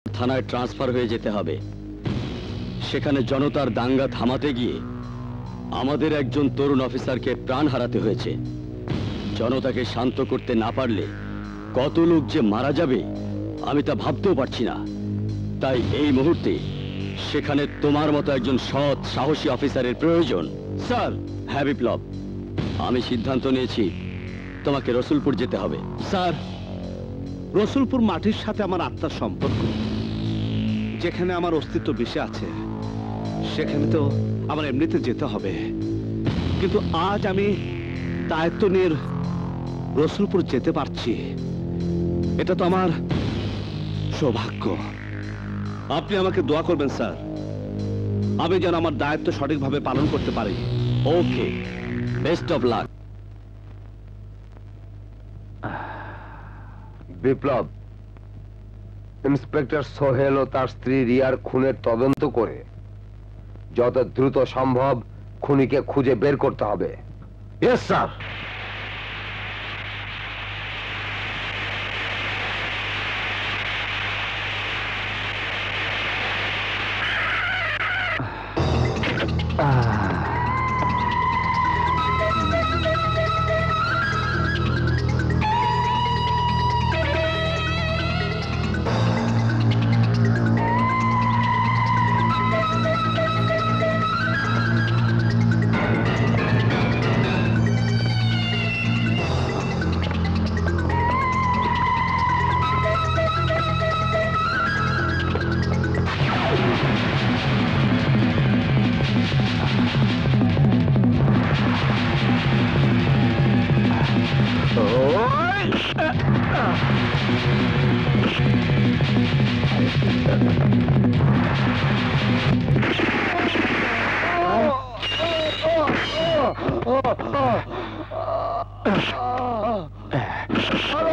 থানায় ট্রান্সফার হয়ে যেতে হবে। সেখানে জনতার দাঙ্গা থামাতে গিয়ে আমাদের একজন তরুণ অফিসারকে প্রাণ হারাতে হয়েছে। জনতাকে শান্ত করতে না পারলে কত লোক যে মারা যাবে আমি তা ভাবতেও পারছি না। তাই এই মুহূর্তে সেখানে তোমার মতো একজন সৎ সাহসী অফিসারের প্রয়োজন। স্যার। হ্যাঁ বিপ্লব, আমি সিদ্ধান্ত নিয়েছি তোমাকে রসুলপুর যেতে হবে। স্যার, রসুলপুর মাটির সাথে আমার আত্মার সম্পর্ক, যেখানে আমার অস্তিত্ব বেশি আছে সেখানে তো আমার এমনিতে যেতে হবে, কিন্তু আজ আমি দায়িত্ব নিয়ে রসুলপুর যেতে পারছি, এটা তো আমার সৌভাগ্য। আপনি আমাকে দোয়া করবেন স্যার, আমি যেন আমার দায়িত্ব সঠিকভাবে পালন করতে পারি। Okay, best of luck. Biplab, inspector Sohel ও তার স্ত্রী রিয়ার খুনের তদন্ত করে যত দ্রুত সম্ভব খুনিকে খুঁজে বের করতে হবে। Yes sir.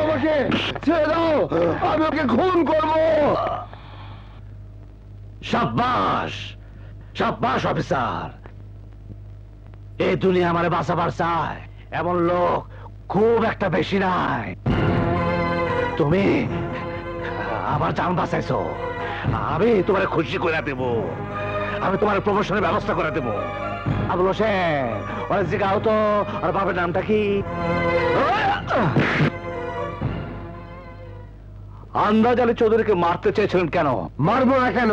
আমাকে ছেড়ে দাও, আমি ওকে খুন করবো। শাবাশ, শাবাশ অফিসার। এই দুনিয়া আমারে বাঁচাবার চায় এমন লোক খুব একটা বেশি নাই। তুমি আমার জান বাঁচাইছো, আমি তোমার খুশি করে দেব, আমি তোমার প্রমোশনের ব্যবস্থা করে দেব। আবুল হোসেন, ওরা জিগাও তো আর বাবার নামটা কি? আন্দাজ আলী চৌধুরীকে মারতে চেয়েছিলেন কেন? মারবো না কেন?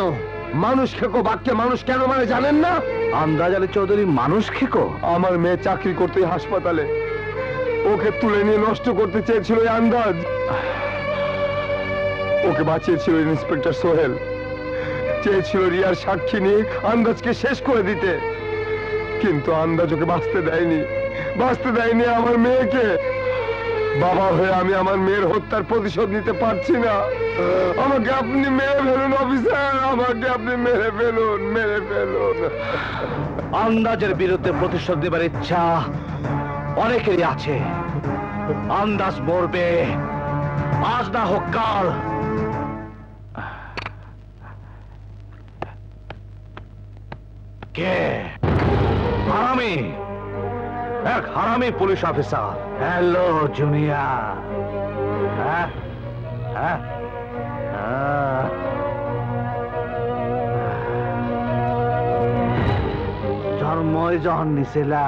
মানুষ খেকো বাক্যে মানুষ কেন মানে জানেন না? আন্দাজ আলী চৌধুরী মানুষ খেকো? আমার মেয়ে চাকরি করতে হাসপাতালে, ওকে তুলে নিয়ে নষ্ট করতে চেয়েছিল আন্দাজ। ওকে বাঁচিয়েছিল ইন্সপেক্টর সোহেল, চেয়েছিল রিয়ার সাক্ষী নিয়ে আন্দাজকে শেষ করে দিতে, কিন্তু আন্দাজ ওকে বাঁচতে দেয়নি আমার মেয়েকে। বাবা হয়ে আমি আমার মেয়ের হত্যার প্রতিশোধ নিতে পারছি না। আমাকে আপনি মেরে ফেলুন অফিসার, আমাকে আপনি মেরে ফেলুন। আন্দাজের বিরুদ্ধে প্রতিশোধ নেবার ইচ্ছা অনেকেরই আছে। আন্দাজ মরবে, আজ না হোক কাল। কে? হারামি, এক হারামি পুলিশ অফিসার। Hello junior. হ্যাঁ হ্যাঁ, জন্মই যখন নিছিলা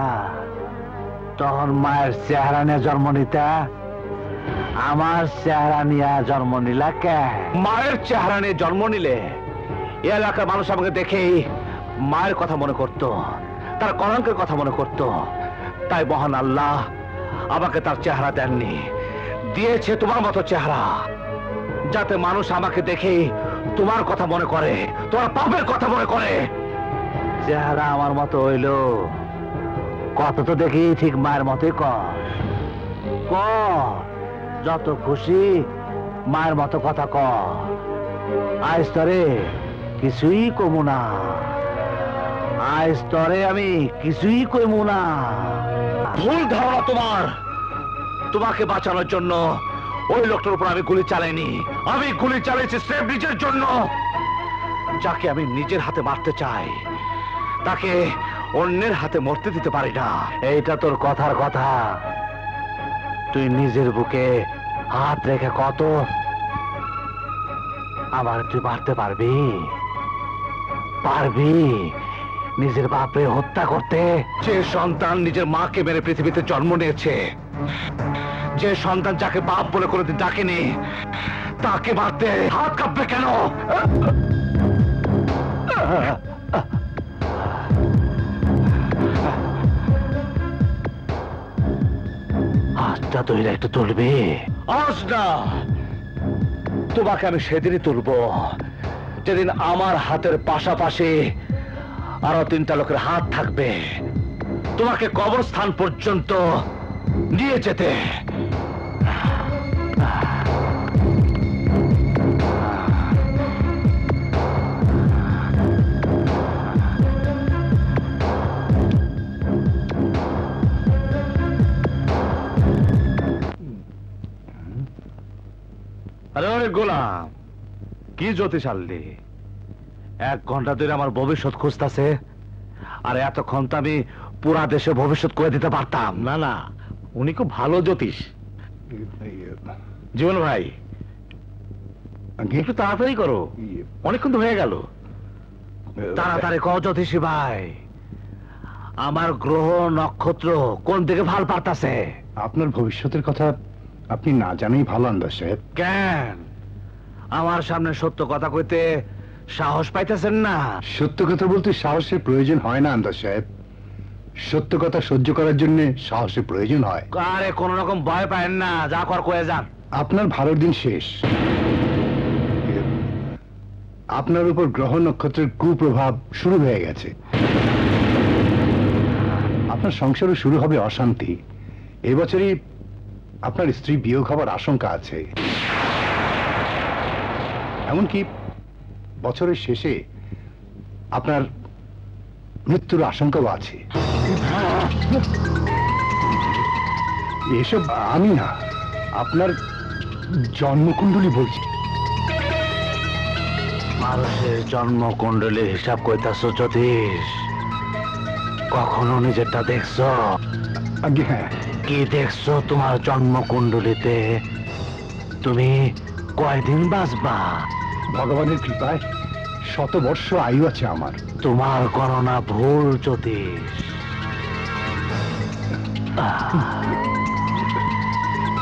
তখন মায়ের চেহারা নিয়ে জন্ম নিতা, আমার চেহারা নিয়ে জন্ম নিলা কে? মায়ের চেহারা নিয়ে জন্ম নিলে এ এলাকার মানুষ আমাকে দেখেই মায়ের কথা মনে করত, তার কলঙ্কের কথা মনে করত। তাই মহান আল্লাহ আমাকে তার চেহারা দেননি, দিয়েছে তোমার মতো চেহারা, যাতে মানুষ আমাকে দেখেই তোমার কথা মনে করে, তোমার পাপের কথা মনে করে। চেহারা আমার মতো হইল, কত তো দেখি ঠিক মায়ের মতোই ক যত খুশি মায়ের মতো কথা ক। আজ তরে কিছুই কমু না, আজ তরে আমি কিছুই কমু না। ভুল ধারণা তোমার। তোমাকে বাঁচানোর জন্য ওই লোকটার উপর আমি গুলি চালাইনি, আমি গুলি চালিয়েছি স্রেফ নিজের জন্য। যাকে আমি নিজের হাতে মারতে চাই তাকে অন্যের হাতে মরতে দিতে পারি না। এইটা তোর কথার কথা, তুই নিজের বুকে হাত রেখে কত আমার তুই মারতে পারবি? পারবি নিজের বাপরে হত্যা করতে? যে সন্তান নিজের মাকে মেরে পৃথিবীতে জন্ম নিয়েছে, যে সন্তান যাকে বাপ বলে কোনোদিন ডাকেনি, তাকে মারতে হাত কাঁপবে কেন? হাতটা তুইরা একটু তুলবি? আজ না, তোমাকে আমি সেদিনই তুলবো যেদিন আমার হাতের পাশাপাশি আরো 3টা লোকের হাত থাকবে তোমাকে কবরস্থান পর্যন্ত নিয়ে যেতে। আরে অনেক গোলাম, কি জ্যোতিষ আনলি? 1 ঘন্টা ধরে আমার ভবিষ্যৎ খুঁজতেছে, আর এতক্ষণ তো আমি পুরা দেশে ভবিষ্যৎ করে দিতে পারতাম। না না, উনি খুব ভালো জ্যোতিষ। জীবন ভাই, একটু তাড়াতাড়ি করো, অনেকক্ষণ তো হয়ে গেল। তাড়াতাড়ি কও জ্যোতিষী ভাই, আমার গ্রহ নক্ষত্র কোন দিকে ভাল পারতাছে? আপনার ভবিষ্যতের কথা আপনি না জানেই ভালো আন্দাজ সাহেব। কেন আমার সামনে সত্য কথা কইতে সাহস পাইতেছেন না? সত্য কথা বলতে সাহসের প্রয়োজন হয় না আন্দাজ সাহেব, সত্য কথা সহ্য করার জন্য সাহসের প্রয়োজন হয়। আরে কোন রকম ভয় পায়েন না, যা কর কয়ে যান। আপনার ভালোর দিন শেষ। আপনার উপর গ্রহ নক্ষত্রের কুপ্রভাব শুরু হয়ে গেছে। আপনার সংসারে শুরু হবে অশান্তি। এবছরই আপনার স্ত্রী বিয়োগ হবার আশঙ্কা আছে। এমনকি বছরের শেষে আপনার মৃত্যুর আশঙ্কাও আছে। এসব আমি না, আপনার জন্মকুণ্ডলী বলছি। মানুষের জন্মকুণ্ডলীর হিসাব কইতাছ জ্যোতিষ? কখনো নিজেরটা দেখছো? আগে হ্যাঁ। কি দেখছো তোমার জন্মকুণ্ডলীতে? তুমি কয়দিন বাঁচবা? ভগবানের কৃপায় 100 বর্ষ আয়ু আছে আমার। তোমার গণনা ভুল জ্যোতিষ।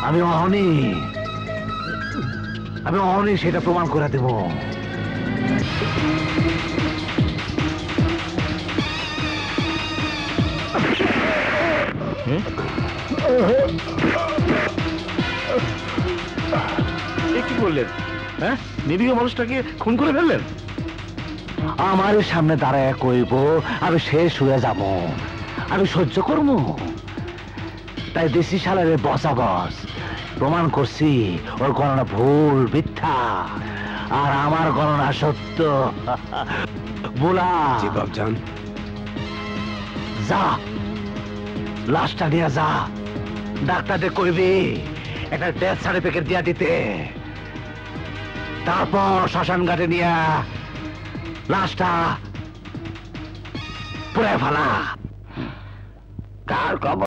আমি অহনি সেটা প্রমাণ করে দেব। কি করলেন? হ্যাঁ, নিরীহ মানুষটাকে খুন করে ফেললেন? আমার সামনে দাঁড়ায় কইব আমি শেষ হয়ে যাব, আমি সহ্য করব? তাই দেশি শালারে বসা বস প্রমাণ করছি ওর গণনা ভুল, মিথ্যা, আর আমার গণনা সত্য। বলা বাবজান, যা লাশটা নিয়ে যা, ডাক্তারদের কইবি একটা ডেথ সার্টিফিকেট দিয়া দিতে। তারপর শ্মশান ঘাটে নিয়ে লাশটা পুড়ে ফেলা। কার খবর?